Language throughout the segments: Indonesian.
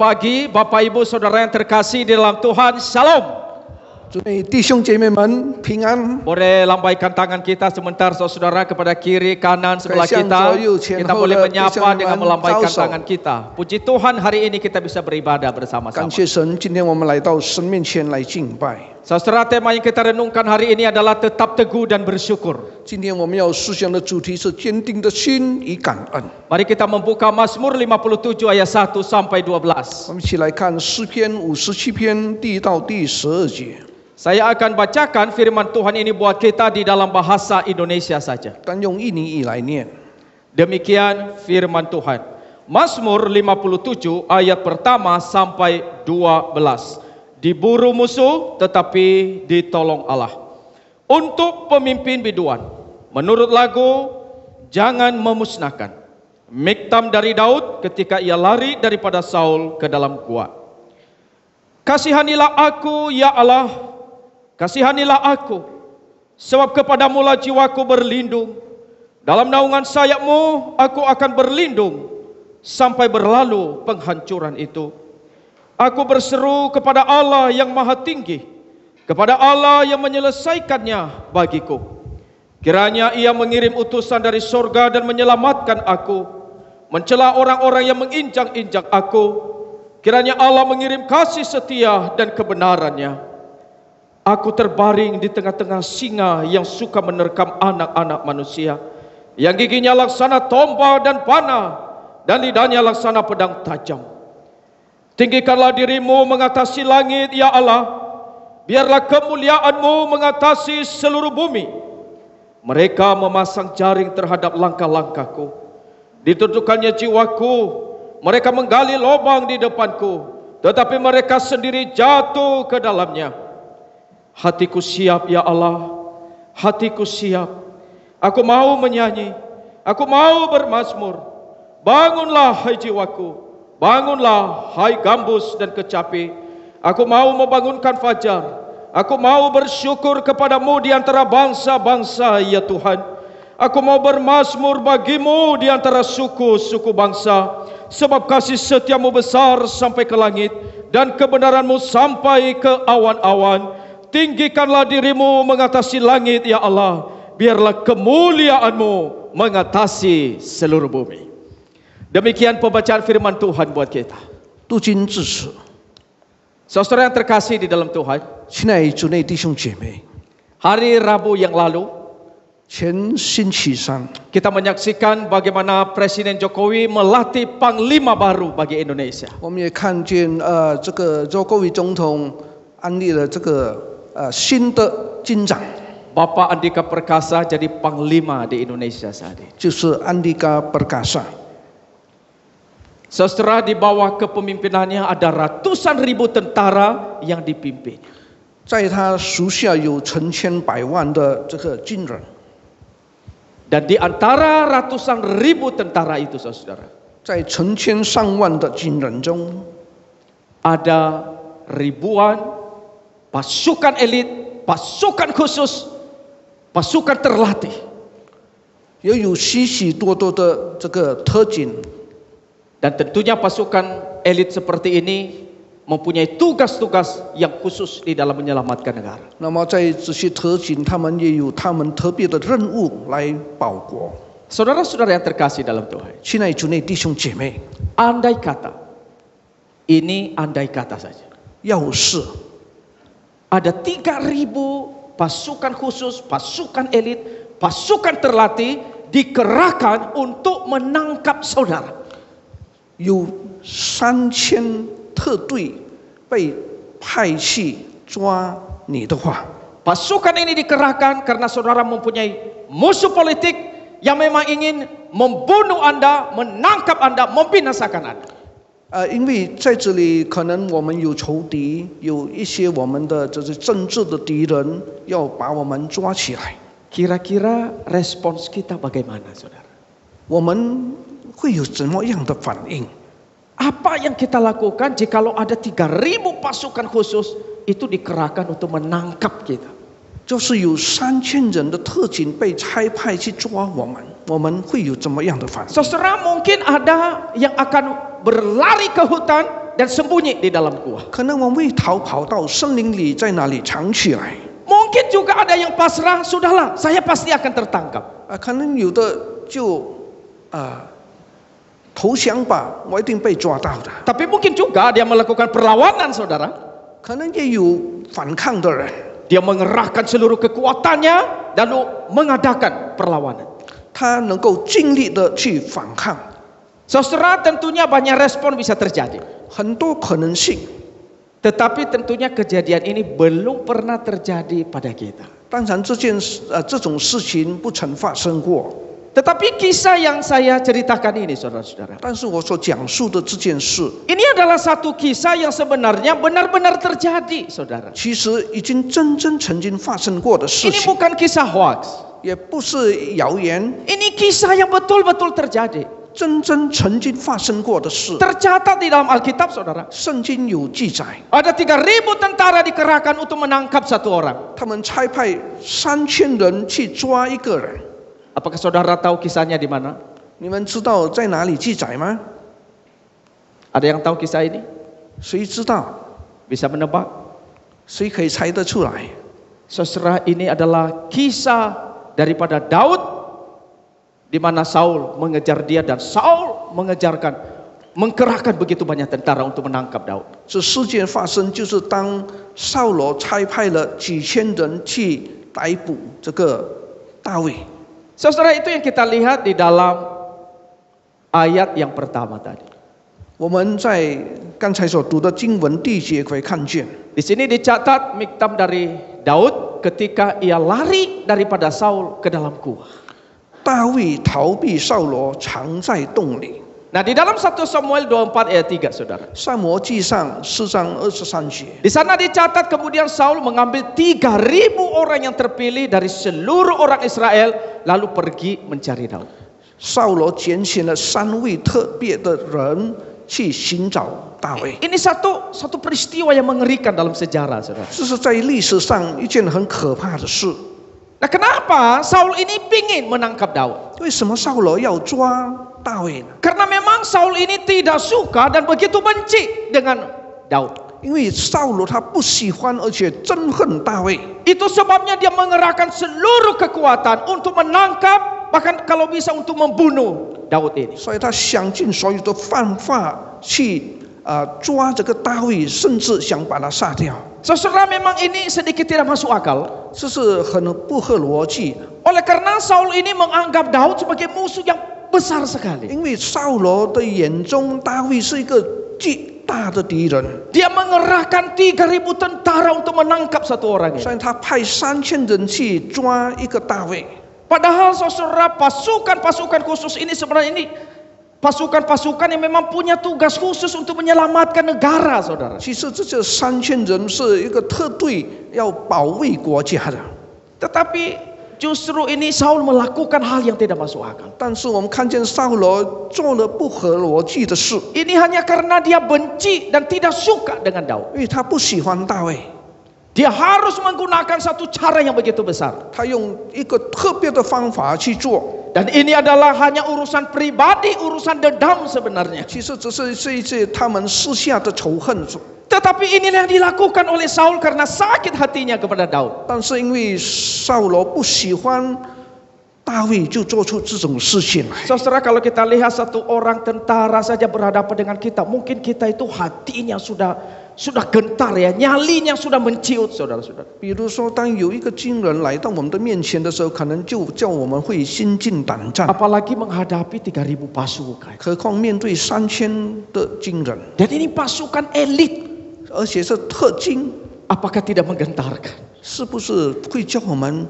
Selamat pagi Bapak Ibu Saudara yang terkasih di dalam Tuhan. Shalom. 祝你弟兄姐妹们平安。 Boleh lambaikan tangan kita sebentar saudara kepada kiri, kanan, sebelah kita. Kita boleh menyapa dengan melambaikan tangan kita. Puji Tuhan hari ini kita bisa beribadah bersama-sama. 感谢神，今天我们来到神面前来敬拜。 Saudara, tema yang kita renungkan hari ini adalah tetap teguh dan bersyukur. 今天我们要思想的主题是坚定的心与感恩。 Mari kita membuka Mazmur 57 ayat 1 sampai 12. 我们一起来看诗篇57篇第1到第12节。 Saya akan bacakan firman Tuhan ini buat kita di dalam bahasa Indonesia saja. 单用印尼语来念。 Demikian firman Tuhan. Mazmur 57 ayat pertama sampai 12. Diburu musuh tetapi ditolong Allah. Untuk pemimpin biduan, menurut lagu jangan memusnahkan. Miktam dari Daud ketika ia lari daripada Saul ke dalam gua. Kasihanilah aku ya Allah, kasihanilah aku, sebab kepadamu-lah jiwaku berlindung. Dalam naungan sayap-Mu aku akan berlindung sampai berlalu penghancuran itu. Aku berseru kepada Allah yang maha tinggi, kepada Allah yang menyelesaikannya bagiku. Kiranya Ia mengirim utusan dari sorga dan menyelamatkan aku, mencela orang-orang yang menginjak-injak aku. Kiranya Allah mengirim kasih setia dan kebenarannya. Aku terbaring di tengah-tengah singa yang suka menerkam anak-anak manusia, yang giginya laksana tombak dan panah, dan lidahnya laksana pedang tajam. Tinggikanlah dirimu mengatasi langit, ya Allah. Biarlah kemuliaan-Mu mengatasi seluruh bumi. Mereka memasang jaring terhadap langkah-langkahku. Ditutukannya jiwaku. Mereka menggali lubang di depanku, tetapi mereka sendiri jatuh ke dalamnya. Hatiku siap, ya Allah. Hatiku siap. Aku mau menyanyi. Aku mau bermazmur. Bangunlah, hai jiwaku. Bangunlah, hai gambus dan kecapi. Aku mau membangunkan fajar. Aku mau bersyukur kepadamu di antara bangsa-bangsa, ya Tuhan. Aku mau bermazmur bagimu di antara suku-suku bangsa. Sebab kasih setiamu besar sampai ke langit, dan kebenaranmu sampai ke awan-awan. Tinggikanlah dirimu mengatasi langit, ya Allah. Biarlah kemuliaan-Mu mengatasi seluruh bumi. Demikian pembacaan firman Tuhan buat kita. 读经至此， Saudara yang terkasih di dalam Tuhan, 亲爱的主内弟兄姐妹， hari Rabu yang lalu 前星期三， kita menyaksikan bagaimana Presiden Jokowi melatih panglima baru bagi Indonesia. 我们也看见这个周国伟总统安立了这个新的军长， Bapak Andika Perkasa jadi panglima di Indonesia saat ini. 就是安迪加·本卡萨。 Saudara, di bawah kepemimpinannya ada ratusan ribu tentara yang dipimpin. 在他属下有成千百万的这个军人， Dan di antara ratusan ribu tentara itu, saudara, 在成千上万的军人中， ada ribuan pasukan elit, pasukan khusus, pasukan terlatih. 也有许许多多的这个特警。 Dan tentunya pasukan elit seperti ini mempunyai tugas-tugas yang khusus di dalam menyelamatkan negara. 那么在这些特警，他们也有他们特别的任务来保国。 Saudara-saudara yang terkasih dalam Tuhan, 亲爱的主内弟兄姐妹， andai kata, ini andai kata saja, 要是 ada 3.000 pasukan khusus, pasukan elit, pasukan terlatih dikerahkan untuk menangkap saudara. 有3000特队被派去抓你的话， Pasukan ini dikerahkan karena saudara mempunyai musuh politik yang memang ingin membunuh Anda, menangkap Anda, membinasakan Anda. 因为在这里可能我们有仇敌，有一些我们的这是政治的敌人要把我们抓起来， Kira-kira respons kita bagaimana, saudara? 我们会有怎么样的反应？ Apa yang kita lakukan jikalau ada 3.000 pasukan khusus itu dikerahkan untuk menangkap kita? 就是有3000人的特警被差派去抓我们会有怎么样的反应？ Saudara, mungkin ada yang akan berlari ke hutan dan sembunyi di dalam gua. 可能我们会逃跑到森林里，在那里藏起来。 Mungkin juga ada yang pasrah, sudahlah, saya pasti akan tertangkap. 可能有的就投降吧，我一定被抓到的。 Tapi mungkin juga dia melakukan perlawanan, saudara. 可能也有反抗的人， Dia mengerahkan seluruh kekuatannya lalu mengadakan perlawanan. 他能够尽力的去反抗， Saudara, tentunya banyak respon bisa terjadi. 很多可能性。 Tetapi tentunya kejadian ini belum pernah terjadi pada kita. 当然这种事情不曾发生过， Tetapi kisah yang saya ceritakan ini, saudara-saudara, 但是我所讲述的这件事， ini adalah satu kisah yang sebenarnya benar-benar terjadi, saudara. 其实已经真正曾经发生过的事 Ini 情， bukan kisah hoax. 也不是谣言， Ini kisah yang betul-betul terjadi. 真正曾经发生过的事。 Tercatat di dalam Alkitab, saudara. 圣经有记载， Ada 3.000 tentara dikerahkan untuk menangkap satu orang. 他们差派3000人去抓一个人。 Apakah saudara tahu kisahnya di mana? 你们知道在哪里记载吗？ Ada yang tahu kisah ini? 谁知道？ Bisa menebak? 谁可以猜得出来？ Saudara, ini adalah kisah daripada Daud, di mana Saul mengejar dia dan Saul mengkerahkan begitu banyak tentara untuk menangkap Daud. 这事件发生就是当扫罗差派了几千人去逮捕这个大卫。 Saudara, itu yang kita lihat di dalam ayat yang pertama tadi. 我们在刚才所读的经文第一节可以看见， Di sini dicatat miktam dari Daud ketika ia lari daripada Saul ke dalam gua. 大卫逃避扫罗，藏在洞里。 Nah, di dalam 1 Samuel 24 ayat 3, saudara. 撒摩记上4章23节， Di sana dicatat kemudian Saul mengambil 3.000 orang yang terpilih dari seluruh orang Israel lalu pergi mencari Daud. 扫罗拣选了3位特别的人去寻找大卫。 Ini satu peristiwa yang mengerikan dalam sejarah, saudara. 这是在历史上一件很可怕的事。 Nah, kenapa Saul ini ingin menangkap Daud? 为什么扫罗要抓大卫呢？ Karena memang Saul ini tidak suka dan begitu benci dengan Daud. 因为扫罗他不喜欢，而且憎恨大卫。 Itu sebabnya dia mengerahkan seluruh kekuatan untuk menangkap, bahkan kalau bisa untuk membunuh Daud ini. 所以他想尽所有的办法去抓这个大卫，甚至想把他杀掉。 Saudara, memang ini sedikit tidak masuk akal. 这是很不合逻辑， Oleh karena Saul ini menganggap Daud sebagai musuh yang besar sekali. 因为扫罗的眼中，大卫是一个巨大的敌人， Dia mengerahkan 3.000 tentara untuk menangkap satu orang ini. 所以他派3000人去抓一个大卫。 Padahal saudara, pasukan-pasukan khusus ini sebenarnya ini pasukan-pasukan yang memang punya tugas khusus untuk menyelamatkan negara, saudara. 其实这3000人是一个特队，要保卫国家的。 Tetapi justru ini Saul melakukan hal yang tidak masuk akal. 但是我们看见扫罗做了不合逻辑的事， Ini hanya karena dia benci dan tidak suka dengan Daud. 因为他不喜欢大卫， Dia harus menggunakan satu cara yang begitu besar. 他用一个特别的方法去做。 Dan ini adalah hanya urusan pribadi, urusan dendam sebenarnya. 其实只是一些他们私下的仇恨。 Tetapi inilah yang dilakukan oleh Saul karena sakit hatinya kepada Daud. 但是因为扫罗不喜欢大卫，就做出这种事情来。 Saudara, kalau kita lihat satu orang tentara saja berhadapan dengan kita, mungkin kita itu hatinya sudah gentar ya, nyalinya sudah menciut, saudara-saudara. 比如说，当有一个军人来到我们的面前的时候，可能就叫我们会心惊胆战。 Apalagi menghadapi 3.000 pasukan. 何况面对3000的军人， Dan ini pasukan elit. 而且是特金， Apakah tidak menggentarkan? 是不是会叫我们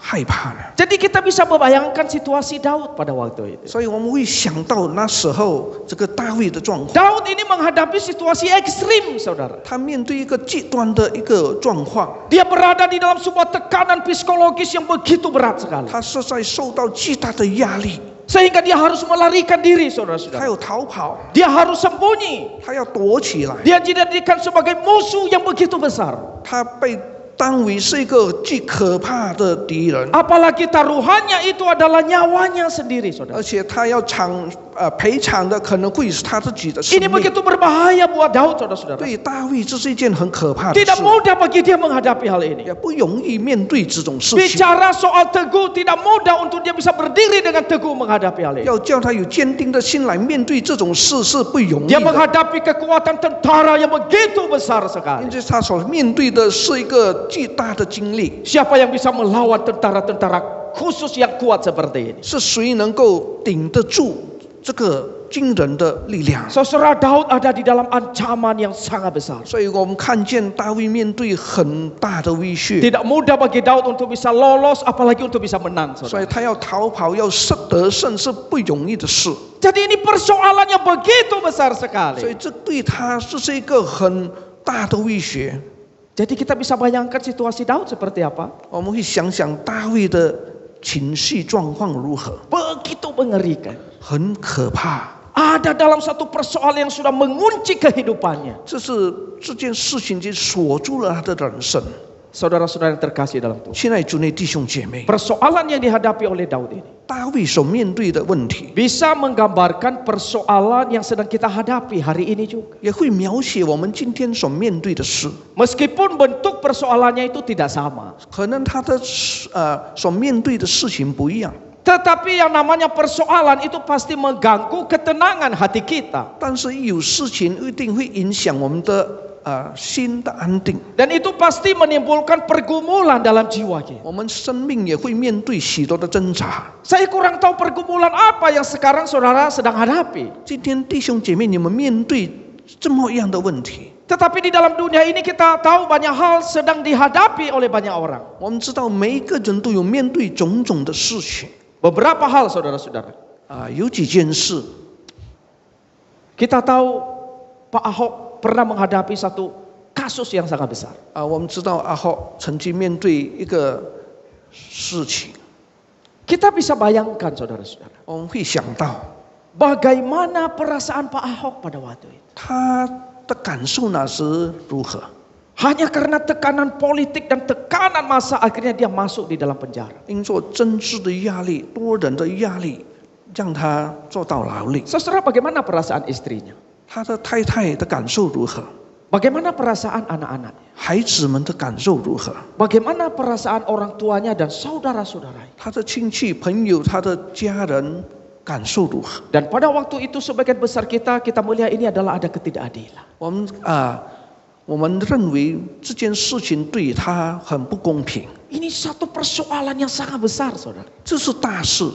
害怕呢？ Jadi kita bisa membayangkan situasi Daud pada waktu itu. 所以我们会想到那时候这个大卫的状况， Daud ini menghadapi situasi ekstrim, saudara. 他面对一个极端的一个状况， Dia berada di dalam sebuah tekanan psikologis yang begitu berat sekali. 他是在受到巨大的压力， Sehingga dia harus melarikan diri, 他 saudara-saudara. 要逃跑， Dia harus sembunyi. 他要躲起来， Dia dijadikan sebagai musuh yang begitu besar. 他被大卫是一个最可怕的敌人， Apalagi taruhannya itu adalah nyawanya sendiri, 而 saudara. 且他要赔偿的可能会是他自己的生 Ini 命。 begitu berbahaya buat Daud, saudara-saudara. 对大卫这是一件很可怕的 Tidak 事， mudah bagi dia menghadapi hal ini. 也不容易面对这种事情。 Bicara soal teguh tidak mudah untuk dia bisa berdiri dengan teguh menghadapi hal ini. 要叫他有坚定的心来面对这种事是不容易 Dia 的， menghadapi kekuatan tentara yang begitu besar 因 sekali. 为他所面对的是一个巨大的经历。 Siapa yang bisa melawan tentara-tentara khusus yang kuat seperti ini? 是谁能够顶得住这个惊人的力量？ Saudara, Daud ada di dalam ancaman yang sangat besar. 所以我们看见大卫面对很大的威胁， Tidak mudah bagi Daud untuk bisa lolos, apalagi untuk bisa menang, 所 saudara. 以他要逃跑要得胜是不容易的事。 Jadi ini persoalan yang begitu besar 所以 sekali. 这对他这是一个很大的威胁。 Jadi kita bisa bayangkan situasi Daud seperti apa? 我们会想想大卫的情绪状况如何， Begitu mengerikan. 很可怕。 Ada dalam satu persoalan yang sudah mengunci kehidupannya. 这件事情就锁住了他的人生。 Saudara-saudara yang terkasih dalam Tuhan. 现在主内弟兄姐妹， Persoalan yang dihadapi oleh Daud ini 大卫所面对的问题， bisa menggambarkan persoalan yang sedang kita hadapi hari ini juga. 也会描写我们今天所面对的事。 Meskipun bentuk persoalannya itu tidak sama. 可能他的所面对的事情不一样， Tetapi yang namanya persoalan itu pasti mengganggu ketenangan hati kita. 但是一有事情一定会影响我们的心的安定， Dan itu pasti menimbulkan pergumulan dalam jiwa kita. 我们生命也会面对许多的挣扎。 Saya kurang tahu pergumulan apa yang sekarang saudara sedang hadapi. 今天弟兄姐妹，你们面对这么样的问题， Tetapi di dalam dunia ini kita tahu banyak hal sedang dihadapi oleh banyak orang. 我们知道每一个人都有面对种种的事情 Beberapa hal saudara-saudara. 有几件事， Kita tahu Pak Ahok pernah menghadapi satu kasus yang sangat besar. 我们知道阿浩曾经面对一个事情， Kita bisa bayangkan saudara-saudara. 我们会想到 Bagaimana perasaan Pak Ahok pada waktu itu. 他的感受那时如何。 Hanya karena tekanan politik dan tekanan massa akhirnya dia masuk di dalam penjara. 因做政治的压力、多人的压力，让他做到牢里。 Saudara, bagaimana perasaan istrinya? 他的太太的感受如何？ Bagaimana perasaan anak-anaknya? 孩子们的感受如何？ Bagaimana perasaan orang tuanya dan saudara-saudaranya? 他的亲戚、朋友、他的家人感受如何？ Dan pada waktu itu sebagian besar kita melihat ini adalah ada ketidakadilan. 我们认为这件事情对他很不公平， Ini satu persoalan yang sangat besar, saudara. 这是大事。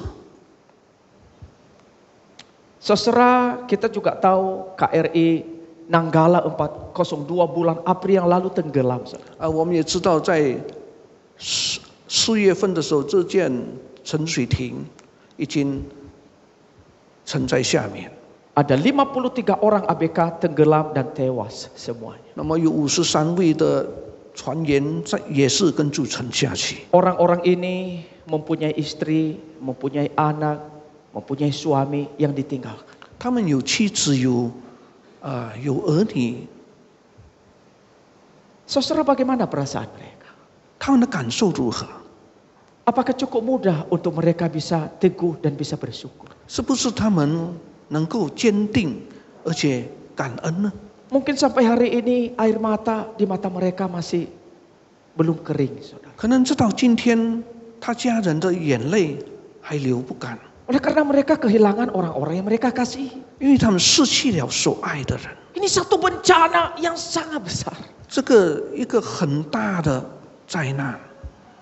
Saudara, kita juga tahu KRI Nanggala 402 bulan April yang lalu tenggelam, saudara. 我们也知道，在4月份的时候，这件沉水艇已经沉在下面。 Ada 53 orang ABK tenggelam dan tewas semuanya. 那么有53位的船员也是跟着沉下去。 Orang-orang ini mempunyai istri, mempunyai anak, mempunyai suami yang ditinggalkan. 他们有妻子，有儿女， Saudara, bagaimana perasaan mereka? 他们的感受如何？ Apakah cukup mudah untuk mereka bisa teguh dan bisa bersyukur? 是不是他们能够坚定而且感恩呢？ Mungkin sampai hari ini air mata di mata mereka masih belum kering, saudara. 可能直到今天，他家人的眼泪还流不干， Oleh karena mereka kehilangan orang-orang yang mereka kasihi. 因为他们失去了所爱的人。 Ini satu bencana yang sangat besar. 这个一个很大的灾难。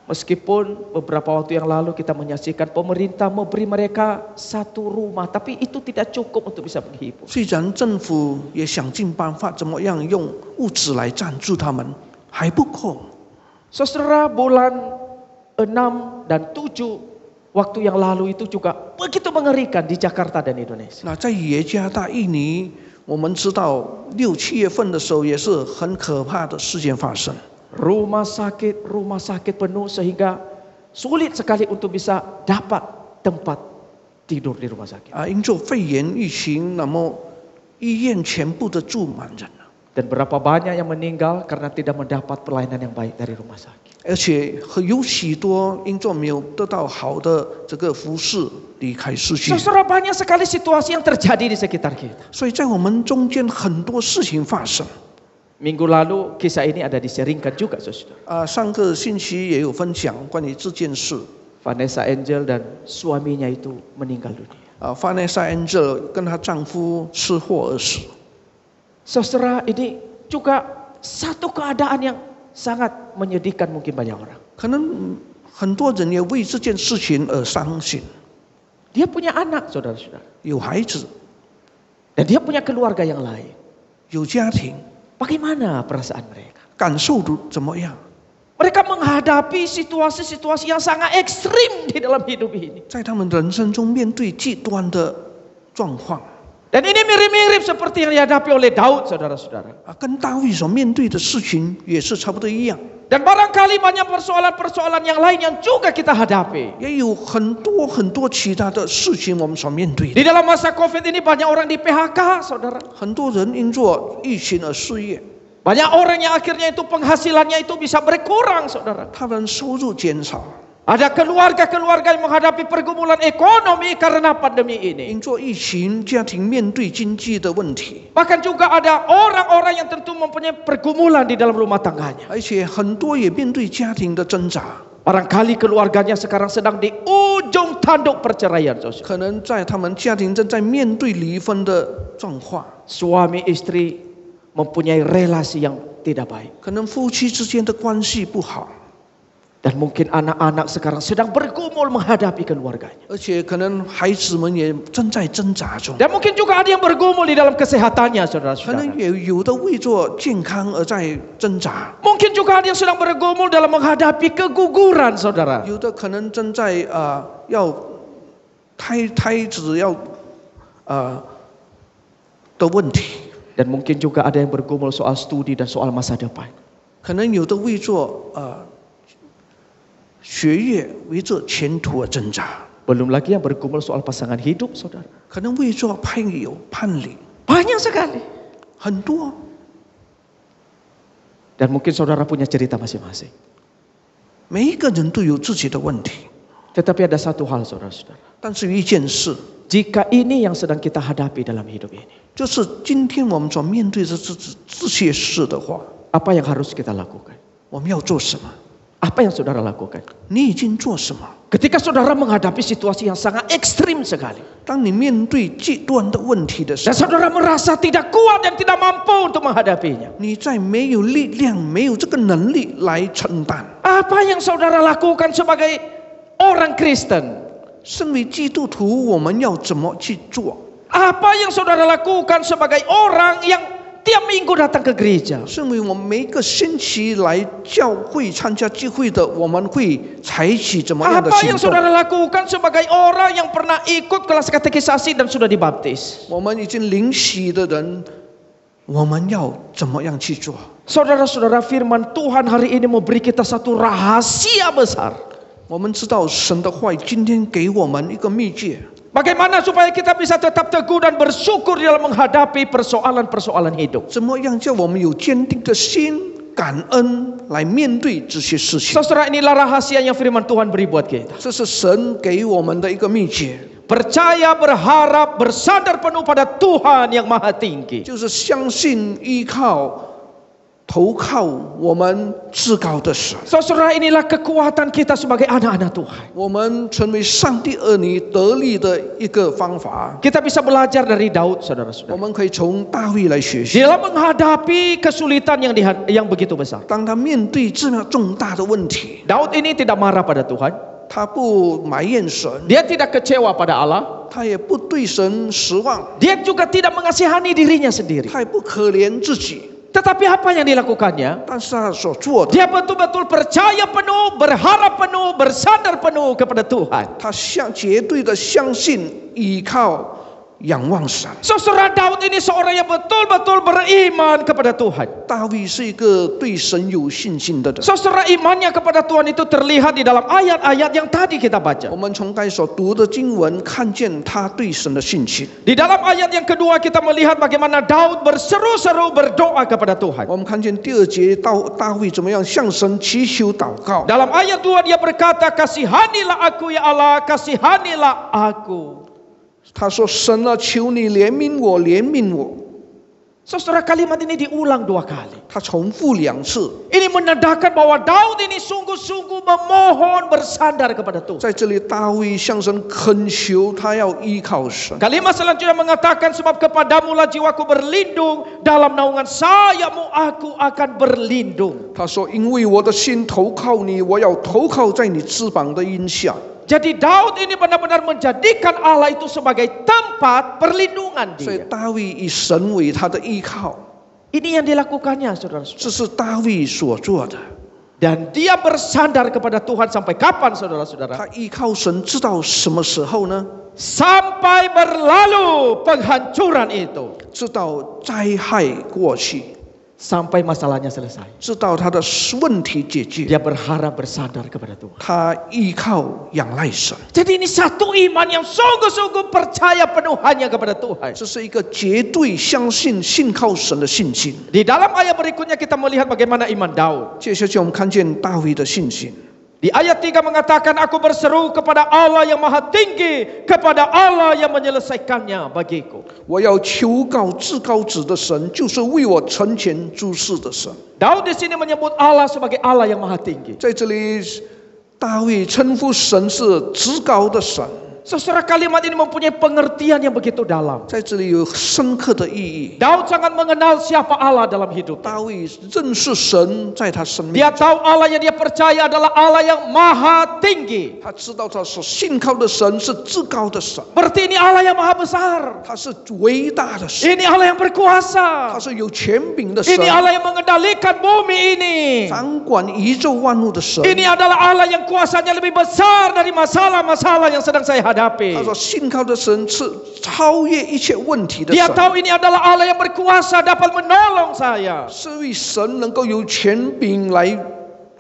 Meskipun beberapa waktu yang lalu kita menyaksikan pemerintah memberi mereka satu rumah, tapi itu tidak cukup untuk bisa menghibur. 虽然政府也想尽办法怎么样用物质来赞助他们，还不够。 Saudara, bulan 6 dan 7 waktu yang lalu itu juga begitu mengerikan di Jakarta dan Indonesia. 那在耶加大印尼，我们知道6、7月份的时候也是很可怕的事件发生。 rumah sakit penuh sehingga sulit sekali untuk bisa dapat tempat tidur di rumah sakit. 因着肺炎疫情，那么医院全部的住满人了。Dan berapa banyak yang meninggal karena tidak mendapat pelayanan yang baik dari rumah sakit. 而且有许多因着没有得到好的这个服侍离开世界。 Saudara, banyak sekali situasi yang terjadi di sekitar kita. 所以在我们中间很多事情发生。 Minggu lalu kisah ini ada diseringkan juga, saudara. 上个星期也有分享关于这件事。 Vanessa Angel dan suaminya itu meninggal dunia. Vanessa Angel 跟她丈夫车祸而死。 Saudara, ini juga satu keadaan yang sangat menyedihkan mungkin banyak orang. 可能很多人也为这件事情而伤心。 Dia punya anak, saudara-saudara. 有孩子， Dan dia punya keluarga yang lain. 有家庭， Bagaimana perasaan mereka? 感受怎么样？ Mereka menghadapi situasi-situasi yang sangat ekstrim di dalam hidup ini. 在他们人生中面对极端的状况。 Dan ini mirip-mirip seperti yang dihadapi oleh Daud, saudara-saudara. 跟大卫所面对的事情也是差不多一样。 Dan barangkali banyak persoalan-persoalan yang lain yang juga kita hadapi. 也有很多其他的事情我们所面对 Di 的。 dalam masa COVID ini banyak orang di PHK, saudara. 很多人因着疫情而失业， Banyak orang yang akhirnya itu penghasilannya itu bisa berkurang, saudara. 他们收入减少， Ada keluarga-keluarga yang menghadapi pergumulan ekonomi karena pandemi ini. 因着疫情，家庭面对经济的问题， Bahkan juga ada orang-orang yang tentu mempunyai pergumulan di dalam rumah tangganya. 而且很多也面对家庭的挣扎。 Barangkali keluarganya sekarang sedang di ujung tanduk perceraian, saudara. 可能在他们家庭正在面对离婚的状况， Suami istri mempunyai relasi yang tidak baik. 可能夫妻之间的关系不好， Dan mungkin anak-anak sekarang sedang bergumul menghadapi keluarganya. 而且可能孩子们也正在挣扎中， Dan mungkin juga ada yang bergumul di dalam kesehatannya, 可 saudara-saudara. 能也有的为着健康而在挣扎， Mungkin juga ada yang sedang bergumul dalam menghadapi keguguran, saudara. 有的可能正在要胎子要的问题， Dan mungkin juga ada yang bergumul soal studi dan soal masa depan. 可能有的为着学业为着前途而挣扎， Belum lagi yang bergumul soal pasangan hidup, saudara. 可能为着配偶伴侣， Banyak sekali. 很多。 Dan mungkin saudara punya cerita masing-masing. 每一个人都有自己的问题， Tetapi ada satu hal, saudara-saudara. 但是有一件事， Jika ini yang sedang kita hadapi dalam hidup ini, 就是今天我们所面对的这些事的话， apa yang harus kita lakukan? 我们要做什么？ Apa yang saudara lakukan? 你已经做什么？ Ketika saudara menghadapi situasi yang sangat ekstrim sekali, 当你面对极端的问题的时 dan 候， saudara merasa tidak kuat dan tidak mampu untuk menghadapinya, 你在没有力量、没有这个能力来承担。 apa yang saudara lakukan sebagai orang Kristen? 身为基督徒，我们要怎么去做？ Apa yang saudara lakukan sebagai orang yang tiap minggu datang ke gereja? 身为我们每一个星期来教会参加聚会的，我们会采取怎么样的 Apa 行 yang 动？ saudara lakukan sebagai orang yang pernah ikut kelas katekisasi dan sudah dibaptis? 我们已经领洗的人，我们要怎么样去做？ Saudara-saudara, firman Tuhan hari ini memberi kita satu rahasia besar. 我们知道神的话语今天给我们一个秘诀， Bagaimana supaya kita bisa tetap teguh dan bersyukur dalam menghadapi persoalan-persoalan hidup. 怎么样叫我们有坚定的心、感恩来面对这些事情？ Saudara, inilah rahasia yang firman Tuhan beri buat kita. 这是神给我们的一个秘诀， Percaya, berharap, bersandar penuh pada Tuhan yang maha tinggi. 就是相信、依靠、投靠我们至高的神。 Saudara, inilah kekuatan kita sebagai anak-anak Tuhan. 我们成为上帝儿女得力的一个方法， Kita bisa belajar dari Daud, 我 saudara-saudara. 们可以从大卫来学习。 Dalam menghadapi kesulitan yang begitu besar. 当他面对这样重大的问题， Daud ini tidak marah pada Tuhan. 他不埋怨神， Dia tidak kecewa pada Allah. 他也不对神失望， Dia juga tidak mengasihani dirinya sendiri. 他也不可怜自己。 Tetapi apa yang dilakukannya? 但是他所做的， Dia betul-betul percaya penuh, berharap penuh, bersandar penuh kepada Tuhan. 他绝对的相信、依靠仰望神。 Saudara Daud ini seorang yang betul-betul beriman kepada Tuhan. 大卫是一个对神有信心的人。 Saudara, imannya kepada Tuhan itu terlihat di dalam ayat-ayat yang tadi kita baca. 我们从该所读的经文看见他对神的信心。 Di dalam ayat yang kedua kita melihat bagaimana Daud berseru-seru berdoa kepada Tuhan. 我们看见第2节大卫怎么样向神祈求祷告。 Dalam ayat 2 dia berkata, kasihanilah aku ya Allah, kasihanilah aku. 他说：“神啊，求你怜悯我，怜悯我。” Saudara, kalimat ini diulang 2 kali. 他重复2次。 Ini menandakan bahwa Daud ini sungguh-sungguh memohon bersandar kepada Tuhan. 在这里，大卫向神恳求，他要依靠神。 Kalimat selanjutnya mengatakan, sebab kepadamulah jiwaku berlindung, dalam naungan sayapmu aku akan berlindung. 他说：“因为我的心投靠你，我要投靠在你翅膀的荫下。” Jadi Daud ini benar-benar menjadikan Allah itu sebagai tempat perlindungan 所以 dia. 大卫以神为他的依靠， Ini yang dilakukannya, saudara-saudara. 这是大卫所做的。 Dan dia bersandar kepada Tuhan sampai kapan, saudara-saudara? 他依靠神，知道什么时候呢？ Sampai berlalu penghancuran itu. 知道灾害过去， Sampai masalahnya selesai. 知道他的问题解决。 Dia berharap bersandar kepada Tuhan. 他依靠仰赖神， Jadi ini satu iman yang sungguh-sungguh percaya penuh hanya kepada Tuhan. 这是一个绝对相信、信靠神的信心。 Di dalam ayat berikutnya kita melihat bagaimana iman Daud. 接下去我们看见大卫的信心。 Di ayat 3 mengatakan, aku berseru kepada Allah yang maha tinggi, kepada Allah yang menyelesaikannya bagiku. 我要求告至高者的神，就是为我成全诸事的神。 Daud di sini menyebut Allah sebagai Allah yang maha tinggi. 在这里，大卫称呼神是至高的神。 Saudara, kalimat ini mempunyai pengertian yang begitu dalam. 在这里有深刻的意义。 Daud sangat mengenal siapa Allah dalam hidup. 大卫认识神在他生命， Dia tahu Allah yang dia percaya adalah Allah yang maha tinggi. 他知道他所信靠的神是至高的神， Berarti ini Allah yang maha besar. 他是伟大的神， Ini Allah yang 他 berkuasa. 是有权柄的神， Ini Allah yang mengendalikan bumi ini. 掌管宇宙万物的神。 Ini adalah Allah yang kuasanya lebih besar dari masalah-masalah yang sedang saya hadapi. 他说信靠的神是超越一切问题的 Dia 神， tahu ini adalah Allah yang berkuasa dapat menolong saya. 是为神能够有权柄来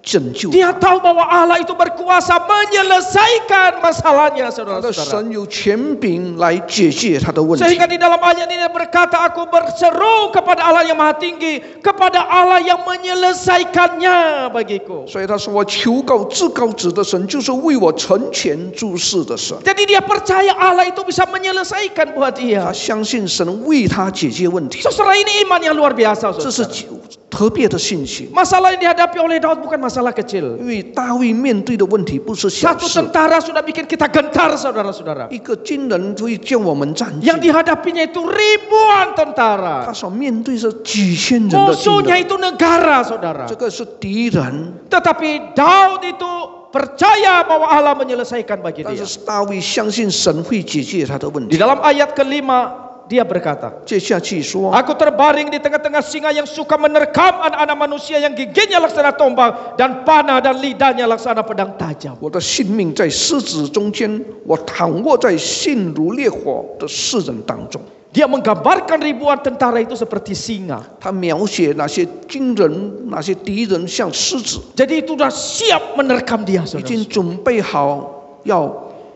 拯救。 Dia tahu bahwa Allah itu berkuasa menyelesaikan masalahnya, 他的 saudara-saudara. 神有权柄来解决他的问题。 Sehingga di dalam ayat ini dia berkata, aku berseru kepada Allah yang maha tinggi, kepada Allah yang menyelesaikannya bagiku. 所以他说：“我求告至高者的神，就是为我成全诸事的神。” Jadi dia percaya Allah itu bisa menyelesaikan buat 他 dia. 相信神为他解决问题， Saudara, ini iman yang luar biasa, 这是 saudara. 特别的信心。 Masalah yang dihadapi oleh Daud bukan masalah kecil. 因为大卫面对的问题不是小 Satu 事， tentara sudah bikin kita gentar, saudara-saudara. 一个军人会叫我们战兢。 Yang dihadapinya itu ribuan 他 tentara. 所面对是几千人的军 Musuhnya 人， itu negara, saudara. 这个是敌人。 Tetapi Daud itu percaya bahwa Allah menyelesaikan bagi 但 dia. 是大卫相信神会解决他的问 Di 题。 dalam ayat kelima dia berkata, 接下去说， aku terbaring di tengah-tengah singa yang suka menerkam anak-anak manusia yang giginya laksana tombak dan panah dan lidahnya laksana pedang tajam. 我的性命在狮子中间，我躺卧在性如烈火的世人当中。 Dia menggambarkan ribuan tentara itu seperti singa. 他描写那些军人、那些敌人像狮子， Jadi itu sudah siap menerkam dia, 已 saudara. 经准备好要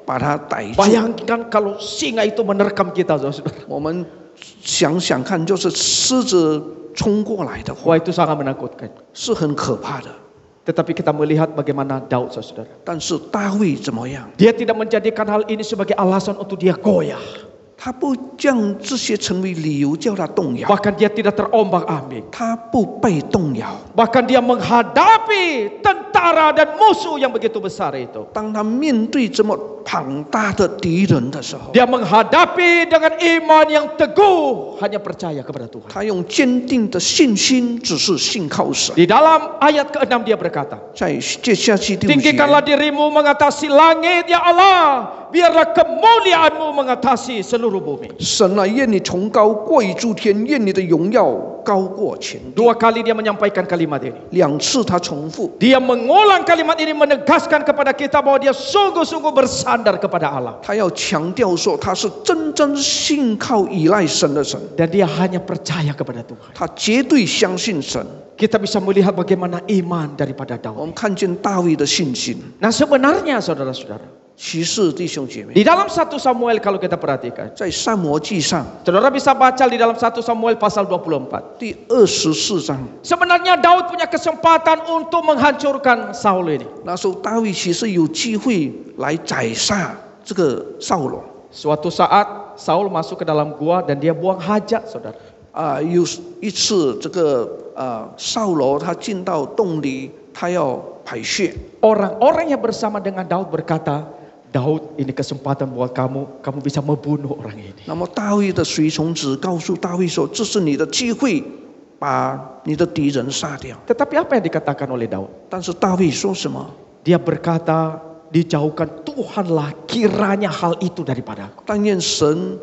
把他逮住。 Bayangkan kalau singa itu menerkam kita, saudara. 我们想想看，就是狮子冲过来的 Wah, 话， itu sangat menakutkan. 是很可怕的。 Tetapi kita melihat bagaimana Daud, saudara. 但是大卫怎么样？ Dia tidak menjadikan hal ini sebagai alasan untuk dia goyah. 他不将这些成为理由叫他动摇， Bahkan dia tidak terombang-ambing. 他不被动摇。 Bahkan dia menghadapi tentara dan musuh yang begitu besar itu. 当他面对这么庞大的敌人的时候， Dia menghadapi dengan iman yang teguh, hanya percaya kepada Tuhan. 他用坚定的信心，只是信靠神。 Di dalam ayat ke-6 dia berkata, 在接下去第五节， tinggikanlah dirimu mengatasi langit, ya Allah. Biarlah kemuliaanmu mengatasi seluruh bumi. 神啊，愿你崇高过于诸天，愿你的荣耀高过全地。 Dua kali dia menyampaikan kalimat ini. 2次他重复， Dia mengulang kalimat ini menegaskan kepada kita bahwa dia sungguh-sungguh bersandar kepada Allah. 他要强调说他是真正信靠依赖神的神， Dan dia hanya percaya kepada Tuhan. 他绝对相信神。 Kita bisa melihat bagaimana iman daripada 我 Daud. 们看见大卫的信心。 Nah sebenarnya saudara-saudara, 其实弟兄姐妹， di dalam 1 Samuel kalau kita perhatikan, 在撒摩记上 saudara bisa baca di dalam 1 Samuel pasal 24. 第24章， Sebenarnya Daud punya kesempatan untuk menghancurkan Saul ini. 那时候大卫其实有机会来宰杀这个扫罗。 Suatu saat Saul masuk ke dalam gua dan dia buang hajat, saudara. 有一次这个扫罗他进到洞里，他要排血。 Orang-orang yang bersama dengan Daud berkata, Daud, ini kesempatan buat kamu bisa membunuh orang ini. 那么大卫的随从只告诉大卫说：“这是你的机会，把你的敌人杀掉。 Tetapi apa yang dikatakan oleh Daud? ”但是大卫说什么？ Dia berkata, dijauhkan Tuhanlah kiranya hal itu daripada aku. 但愿神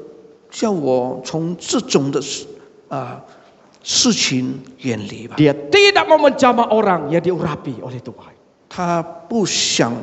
叫我从这种的事情远离吧。 Dia tidak mau menjamah orang yang diurapi oleh Tuhan. 他不想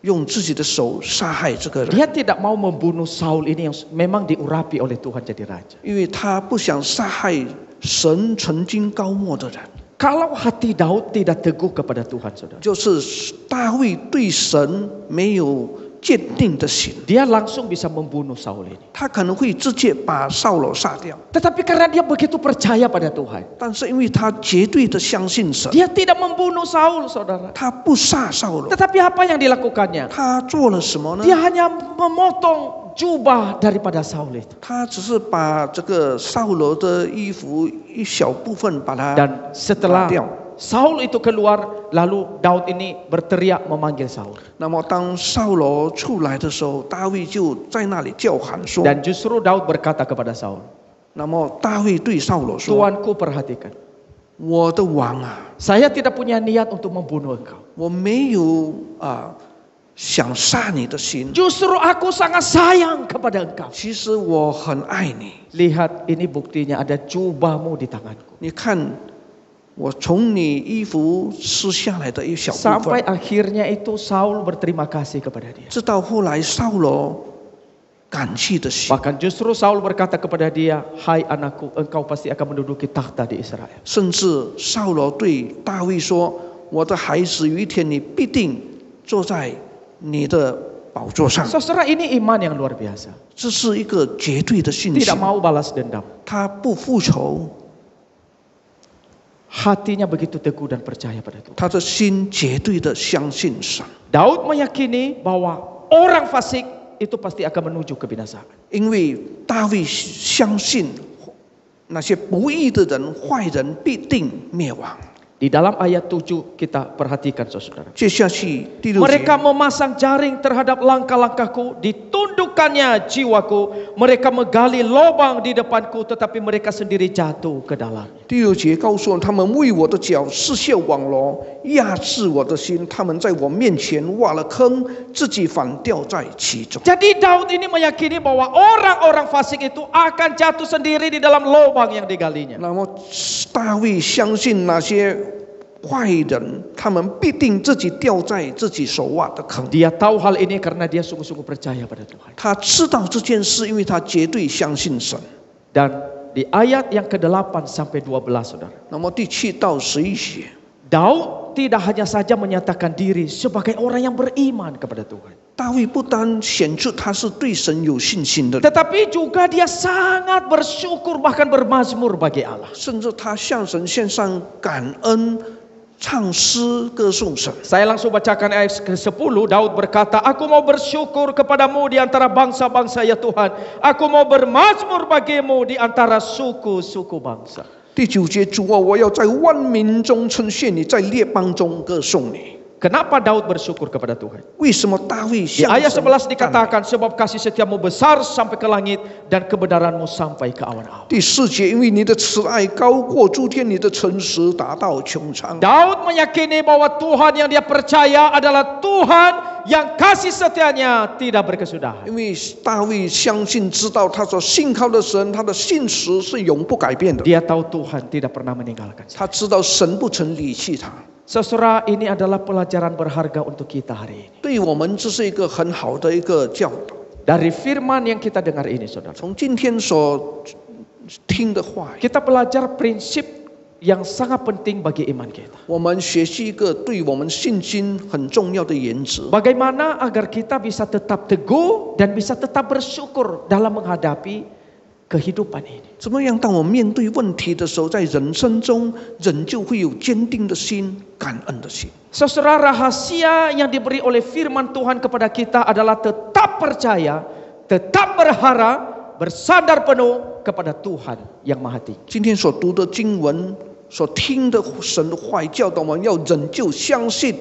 用自己的手杀害这个人， Dia tidak mau membunuh Saul ini yang memang diurapi oleh Tuhan jadi raja. 因为他不想杀害神曾经高莫的人。 Kalau hati Daud tidak teguh kepada Tuhan, saudara, 就是大卫对神没有坚定的心， dia langsung bisa membunuh Saul ini. 他可能会直接把扫罗杀掉。 Tetapi karena dia begitu percaya pada Tuhan, 但是因为他绝对的相信神， dia tidak membunuh Saul, saudara. 他不杀扫罗。 Tetapi apa yang dilakukannya? 他做了什么呢？ Dia hanya memotong jubah daripada Saul itu. 他只是把这个扫罗的衣服一小部分把它 Dan setelah 拿掉。 Saul itu keluar, lalu Daud ini berteriak memanggil Saul. 那么当扫罗出来的时候，大卫就在那里叫喊说： Dan justru Daud berkata kepada Saul, 那么大卫对扫罗说 Tuanku perhatikan, 我的王啊， saya tidak punya niat untuk membunuh engkau. 我没有想杀你的心， Justru aku sangat sayang kepada engkau. 其实我很爱你。 Lihat, ini buktinya ada jubahmu di tanganku. 你看，我从你衣服撕下来的一小部 Sampai 分， akhirnya itu Saul berterima kasih kepada dia. 直到后来扫罗感激的心， Bahkan justru Saul berkata kepada dia, Hai anakku, engkau pasti akan menduduki takhta di Israel. 甚至扫罗对大卫说：“我的孩子，有一天你必定坐在你的宝座上。” Saudara, ini iman yang luar biasa. 这是一个绝对的信心 Tidak，mau balas dendam. 他不复仇， Hatinya begitu teguh dan percaya pada Tuhan. 他的心绝对的相信神， Daud meyakini bahwa orang fasik itu pasti akan menuju kebinasaan. 因为大卫相信那些不义的人、坏人必定灭亡。 Di dalam ayat 7 kita perhatikan saudara. 接下去第6 Mereka 节， memasang jaring terhadap langkah-langkahku, ditundukkannya jiwaku. Mereka menggali lubang di depanku, tetapi mereka sendiri jatuh ke dalamnya. 第6节告诉我，他们为我的脚设下网罗，压制我的心。他们在我面前挖了坑，自己反掉在其中。 Jadi Daud ini meyakini bahwa orang-orang fasik itu akan jatuh sendiri di dalam lubang yang digalinya. 那么大卫相信那些坏人，他们必定自己掉在自己手挖的坑。 Dia tahu hal ini karena dia sungguh-sungguh percaya pada Tuhan. 他知道这件事，因为他绝对相信神。 Dan di ayat yang ke-8 sampai 12 saudara. 那么第7到11节， Daud tidak hanya saja menyatakan diri sebagai orang yang beriman kepada Tuhan. 大卫不单显出他是对神有信心的人， Tetapi juga dia sangat bersyukur bahkan bermazmur bagi Allah. 甚至他向神献上感恩，唱诗歌颂神。 Saya langsung bacakan ayat ke-10. Daud berkata, Aku mau bersyukur kepadamu di antara bangsa-bangsa ya Tuhan. Aku mau bermazmur bagimu di antara suku-suku bangsa. 第9节，主啊，我要在万民中称谢你，在列邦中歌颂你。Kenapa Daud bersyukur kepada Tuhan? 为什么大卫 Di 向 ayat 神 11 赞美？ dikatakan, sebab kasih setiamu besar sampai ke langit dan kebenaranmu sampai ke awan-awan. 第4节，因为你的慈爱高过诸天，你的诚实达到穹苍。 Daud meyakini bahwa Tuhan yang dia percaya adalah Tuhan yang kasih setianya tidak berkesudahan. 因为大卫相信知道他所信靠的神，他的信实是永不改变的。 Dia tahu Tuhan tidak pernah meninggalkan. 他知道神不曾离弃他。 Saudara, ini adalah pelajaran berharga untuk kita hari ini. 对我们这是一个很好的一个教导。 Dari firman yang kita dengar ini, saudara, 从今天所听的话语， kita belajar prinsip yang sangat penting bagi iman kita. 我们学习一个对我们信心很重要的原则。 Bagaimana agar kita bisa tetap teguh dan bisa tetap bersyukur dalam menghadapi kehidupan ini. 怎么样？当我面对问题的时候，在人生中，人就会有坚定的心、感恩的心。 Saudara, rahasia yang diberi oleh firman Tuhan kepada kita adalah tetap percaya, tetap berharap, bersandar penuh kepada Tuhan yang Maha Tinggi. 今天所读的经文、所听的神的话语，教导我们要仍旧相信、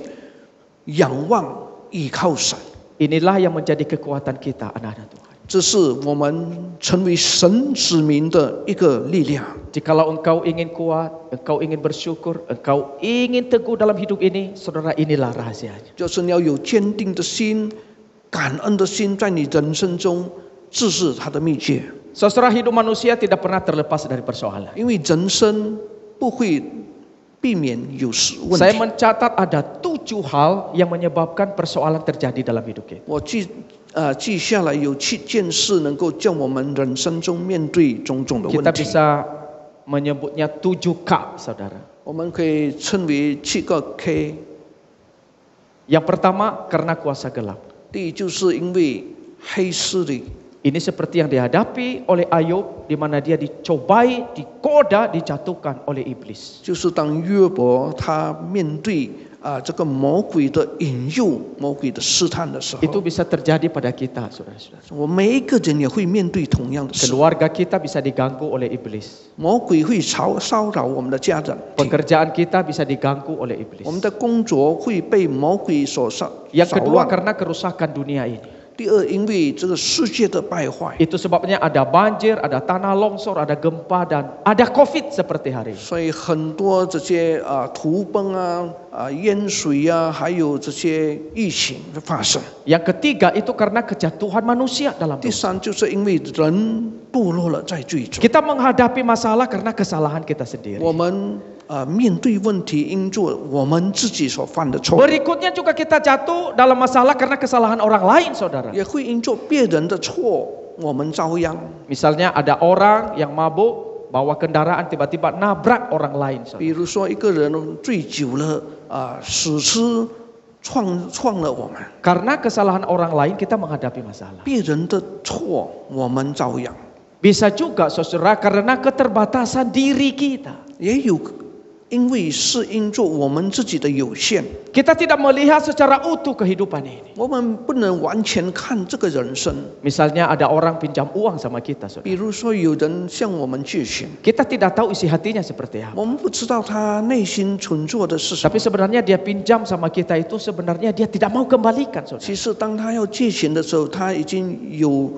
仰望、依靠神。 Inilah yang menjadi kekuatan kita, anak-anak Tuhan. 这是我们成为神子民的一个力量。 Jikalau engkau ingin kuat, engkau ingin bersyukur, engkau ingin teguh dalam hidup ini, saudara, inilah rahasianya. 就是你要有坚定的心、感恩的心，在你人生中，这是它的秘诀。 Saudara, hidup manusia tidak pernah terlepas dari persoalan. 因为人生不会避免有时问 Saya 题。 mencatat ada 7 hal yang menyebabkan persoalan terjadi dalam hidup kita. 我记下来有7件事能够叫我们人生中面对种种的问 Kita 题。 bisa menyebutnya 7K, saudara. 我们可以称为7个 K。 Yang pertama, karena kuasa gelap. 第一，就是因为黑势力。 Ini seperti yang dihadapi oleh Ayub, di mana dia dicobai, digoda, dijatuhkan oleh iblis. 就是当约伯他面对这个魔鬼的引诱、魔鬼的试探的时候， Itu bisa terjadi pada kita, saudara-saudara. 我每一个人也会面对同样的事。 Keluarga kita bisa diganggu oleh iblis. 魔鬼会骚扰我们的家人， Pekerjaan kita bisa diganggu oleh iblis. 我们的工作会被魔鬼所骚 Yang 扰 kedua, 乱。 karena kerusakan dunia ini. 第二，因为这个世界的败坏， Itu sebabnya ada banjir, ada tanah longsor, ada gempa, dan ada COVID seperti hari ini. 所以很多这些土崩淹水还有这些疫情的发生。 Yang ketiga, itu karena kejatuhan manusia dalam 第 dosa. 三，就是因为人堕落了在罪中， Kita menghadapi masalah karena kesalahan kita sendiri. 我们面对问题因做我们自己所犯的错， Berikutnya juga kita jatuh dalam masalah karena kesalahan orang lain, saudara. 也会因做别人的错，我们遭殃。 Misalnya ada orang yang mabuk, bawa kendaraan tiba-tiba nabrak orang lain, 比 saudara. 如说一个人醉酒了死吃撞了我们， Karena kesalahan orang lain kita menghadapi masalah. 别人的错我们遭殃， Bisa juga, saudara, karena keterbatasan diri kita. 也有因为是因做我们自己的有限， Kita tidak melihat secara utuh kehidupan ini. 我们不能完全看这个人生。 Misalnya ada orang pinjam uang sama kita, 比 saudara. 如说有人向我们借钱， Kita tidak tahu isi hatinya seperti apa. 我们不知道他内心存做的是什么。 Tapi sebenarnya dia pinjam sama kita itu sebenarnya dia tidak mau kembalikan, saudara. 其实当他要借钱的时候，他已经有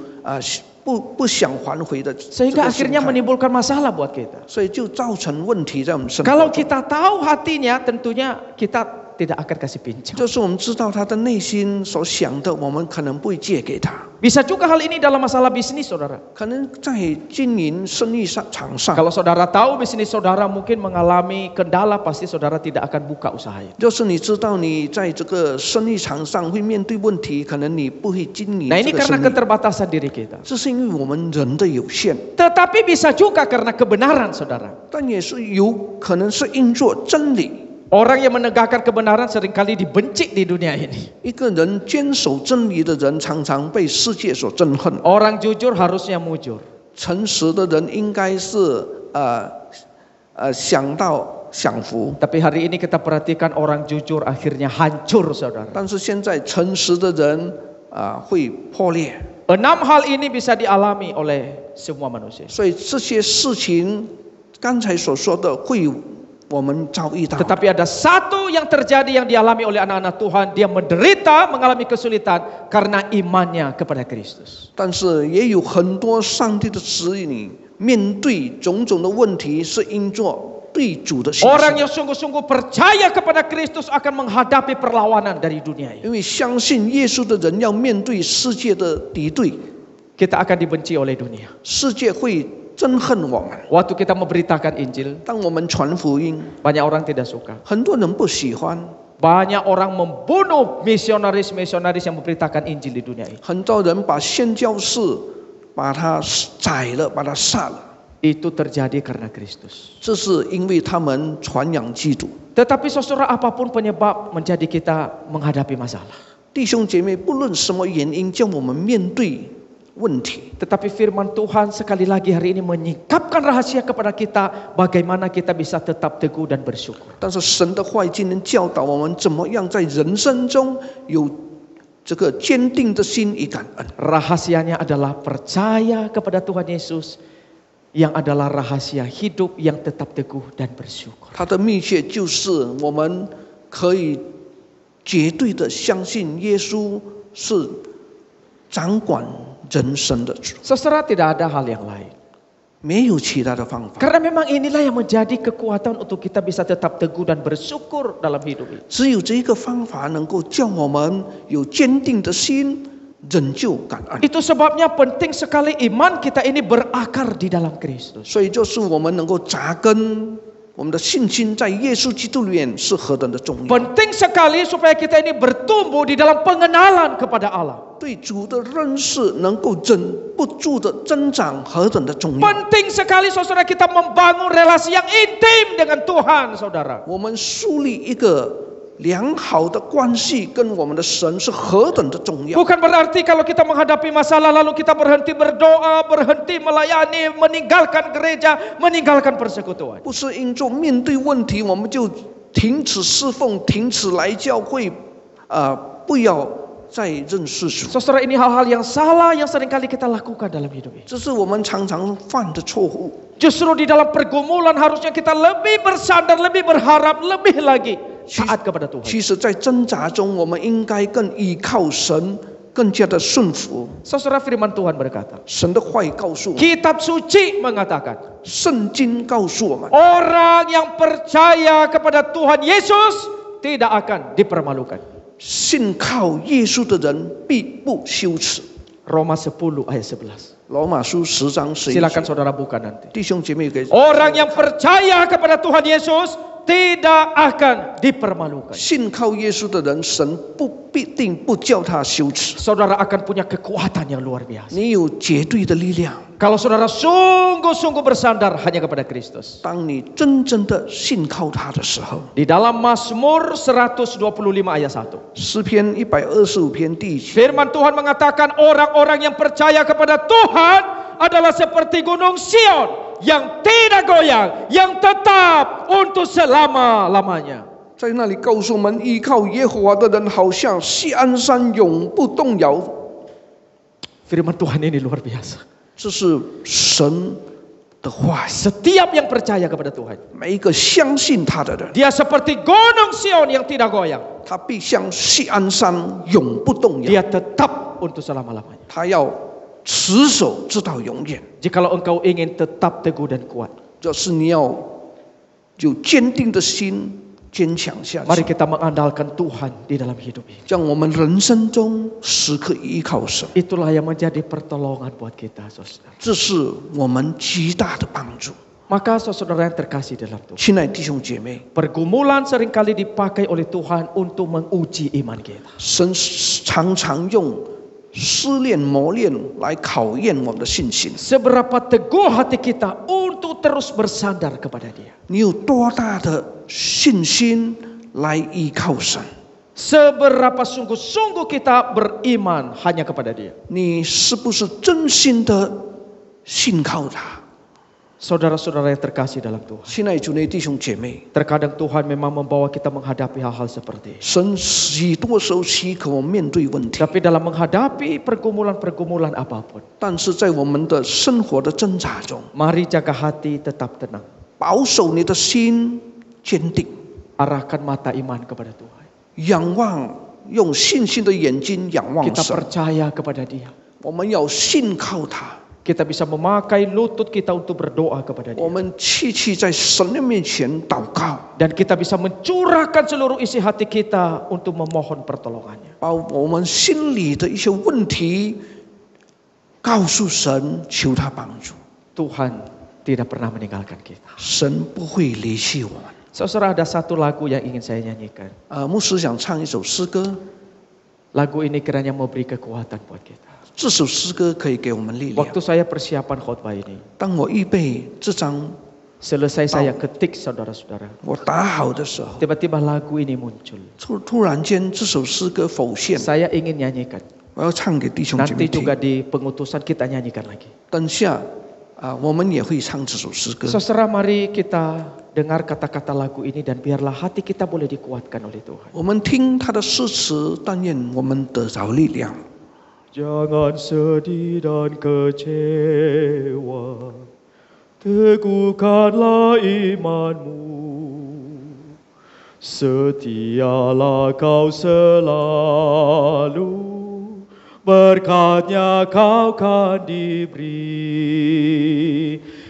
不想还回的这 Sehingga 个心 akhirnya 态， menimbulkan masalah buat kita. 所以就造成问题在我们生活 Kalau 中。 kita tahu hatinya, tentunya kita tidak akan kasih pinjam. 就是我们知道他的内心所想的，我们可能不会借给他。 Bisa juga hal ini dalam masalah bisnis, saudara. 可能在经营生意场上， Kalau saudara tahu bisnis saudara mungkin mengalami kendala, pasti saudara tidak akan buka usaha itu. 就是你知道你在这个生意场上会面对问题，可能你不会经营 Nah 这 ini 个 karena 生意。 keterbatasan diri kita. 这是因为我们人的有限， Tetapi bisa juga karena kebenaran, saudara. 但也是有可能是因做真理。 Orang yang menegakkan kebenaran seringkali dibenci di dunia ini. 一个人坚守真理的人，常常被世界所憎恨。 Orang jujur harusnya mujur. 诚实的人应该是享福， Tapi hari ini kita perhatikan orang jujur akhirnya hancur, saudara. 但是现在诚实的人会破裂。 6 hal ini bisa dialami oleh semua manusia. 所以这些事情，刚才所说的会我们遭遇到。 Tetapi ada satu yang terjadi yang dialami oleh anak-anak Tuhan. Dia menderita, mengalami kesulitan karena imannya kepada Kristus. 但是也有很多上帝的子女面对种种的问题，是因着对主的信 Orang 心， yang sungguh-sungguh percaya kepada Kristus akan menghadapi perlawanan dari dunia ini. 因为相信耶稣的人要面对世界的敌对， Kita akan dibenci oleh dunia. 世界会憎恨我们。 Waktu kita memberitakan Injil, 当我们传福音， banyak orang tidak suka. 很多人不喜欢， Banyak orang membunuh misionaris-misionaris yang memberitakan Injil di dunia ini. 很多人把宣教士把他宰了，把他杀了， Itu terjadi karena Kristus. 这是因为他们传扬基督。 Tetapi saudara, apapun penyebab menjadi kita menghadapi masalah. 弟兄姐妹，不论什么原因，叫我们面对问题， Tetapi firman Tuhan sekali lagi hari ini menyingkapkan rahasia kepada kita bagaimana kita bisa tetap teguh dan bersyukur. 但是神的话今天教导我们怎么样在人生中有这个坚定的心与感恩。 Rahasianya adalah percaya kepada Tuhan Yesus yang adalah rahasia hidup yang tetap teguh dan bersyukur. 它的秘诀就是我们可以绝对的相信耶稣是掌管人生的主， Saudara, tidak ada hal yang lain. 没有其他的方法。 Karena memang inilah yang menjadi kekuatan untuk kita bisa tetap teguh dan bersyukur dalam hidup ini. 只有这个方法能够叫我们有坚定的心，忍就感恩。 Itu sebabnya penting sekali iman kita ini berakar di dalam Kristus. 所以就是我们能够扎根，我们的信心在耶稣基督里面是何等的重要。 Penting sekali supaya kita ini bertumbuh di dalam pengenalan kepada Allah. 对主的认识能够忍不住的增长，何等的重要！ Penting sekali saudara kita membangun relasi yang intim dengan Tuhan, saudara. 我们树立一个良好的关系跟我们的神是何等的重要。 Bukan berarti kalau kita menghadapi masalah lalu kita berhenti berdoa, berhenti melayani, meninggalkan gereja, meninggalkan persekutuan. 不是因着面对问题我们就停止侍奉，停止来教会，不要再认识主。 Saudara, ini hal-hal yang salah yang seringkali kita lakukan dalam hidup ini. 这是我们常常犯的错误。 Justru di dalam pergumulan harusnya kita lebih bersandar, lebih berharap, lebih lagi taat kepada Tuhan. 其实，在挣扎中，我们应该更依靠神，更加的顺服。 Saudara, firman Tuhan berkata, 神的话语告诉我们， Kitab suci mengatakan, 圣经告诉我们， orang yang percaya kepada Tuhan Yesus tidak akan dipermalukan. 信靠耶稣的人必不羞耻。 Roma 10 ayat 11. 罗马书10章11 Silakan 节。 saudara buka nanti. 弟兄姐妹给 Orang yang percaya kepada Tuhan Yesus tidak akan dipermalukan. 信靠耶稣的人，神必定不叫他羞耻。 Saudara akan punya kekuatan yang luar biasa. 你有绝对的力量。 Kalau saudara sungguh-sungguh bersandar hanya kepada Kristus. 当你真正的信靠他的时候， Di dalam Mazmur 125 ayat 1. 诗篇125篇第1节， Firman Tuhan mengatakan orang-orang yang percaya kepada Tuhan adalah seperti gunung Sion yang tidak goyang, yang tetap untuk selama-lamanya. 在那里告诉我们，依靠耶和华的人，好像锡安山永不动摇。 Firman Tuhan ini luar biasa. 这是神的话语。 Setiap yang percaya kepada Tuhan, 每一个相信他的人， dia seperti gunung Sion yang tidak goyang. 他必像锡安山永不动摇， Dia tetap untuk selama-lamanya. 他要持守直到永远。 Jikalau engkau ingin tetap teguh dan kuat, 就是你要有坚定的心，坚强下 mari 去。 kita mengandalkan Tuhan di dalam hidup ini. 让我们人生中时刻依靠神， Itulah yang menjadi pertolongan buat kita, saudara. 这是我们极大的帮助。 Maka saudara yang terkasih dalam Tuhan, 亲爱的弟兄姐妹， pergumulan seringkali dipakai oleh Tuhan untuk menguji iman kita. 神常常用试炼、磨练来考验我们的信心。 Seberapa teguh hati kita untuk terus bersandar kepada Dia. 你有多大的信心来依靠神？ Seberapa sungguh-sungguh kita beriman hanya kepada Dia. 你是不是真心的信靠他？ Saudara-saudara yang terkasih dalam Tuhan, 亲爱的主内弟兄姐妹， terkadang Tuhan memang membawa kita menghadapi hal-hal seperti ini. 神许多时候许可我们面对问题， Tapi dalam menghadapi pergumulan-pergumulan apapun, 但是在我们的生活的挣扎中， mari jaga hati tetap tenang. 保守你的心，坚定， arahkan mata iman kepada Tuhan. 仰望，用信心的眼睛仰望 Kita 神。 percaya kepada Dia. 我们要信靠他， Kita bisa memakai lutut kita untuk berdoa kepada 我 Dia. 们气在神的面前祷告， Dan kita bisa mencurahkan seluruh isi hati kita untuk memohon pertolongannya. 把我们心里的一些问题告诉神，求他帮助。 Tuhan tidak pernah meninggalkan kita. 神不会离弃我们。 Saudara, ada satu lagu yang ingin saya nyanyikan. 牧师想唱一首诗歌， Lagu ini kiranya memberi kekuatan buat kita. 这首诗歌可以给我们力量。 Waktu saya persiapan khotbah ini, 当我预备这张 selesai saya ketik saudara-saudara, 我打好的时候， tiba-tiba lagu ini muncul. 突然间这首诗歌浮现， Saya ingin nyanyikan. 我要唱给弟兄姐妹 Nanti 听。 juga di pengutusan kita nyanyikan lagi. 等下我们也会唱这首诗歌。 Saudara, mari kita dengar kata-kata lagu ini dan biarlah hati kita boleh dikuatkan oleh Tuhan. 我们听他的诗词，但愿我们得着力量。 Jangan sedih dan kecewa, teguhkanlah imanmu, setialah kau selalu, berkatnya kau kan diberi.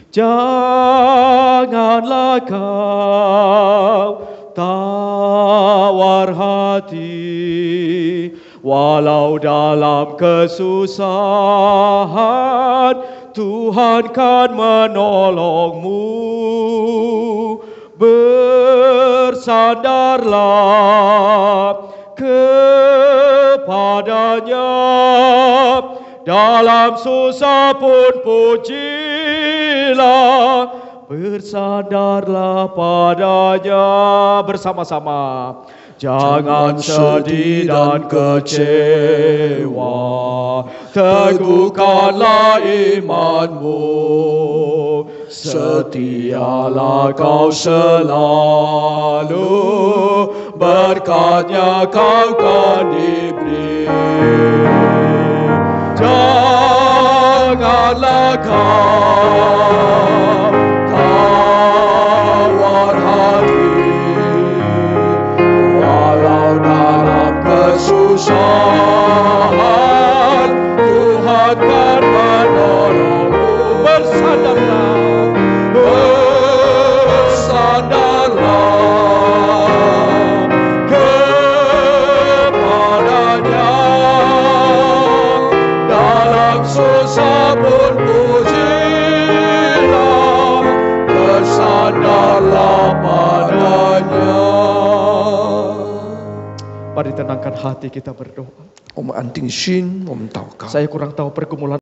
Janganlah kau tawar hati, walau dalam kesusahan Tuhan kan menolongmu. Bersandarlah kepadanya, dalam susah pun pujilah, bersandarlah padanya. Bersama-sama. Jangan sedih dan kecewa, teguhkanlah imanmu, setialah kau selalu, berkatnya kau kan diberi. Janganlah kau tawar hati, walau dalam kesusahan Tuhan kan menolongmu. Bersandarlah, bersandarlah kepadanya, dalam susah pun pujilah, bersandarlah padanya. Mari tenangkan hati kita berdoa. 我们安定心，我们祷告。 Saya kurang tahu pergumulan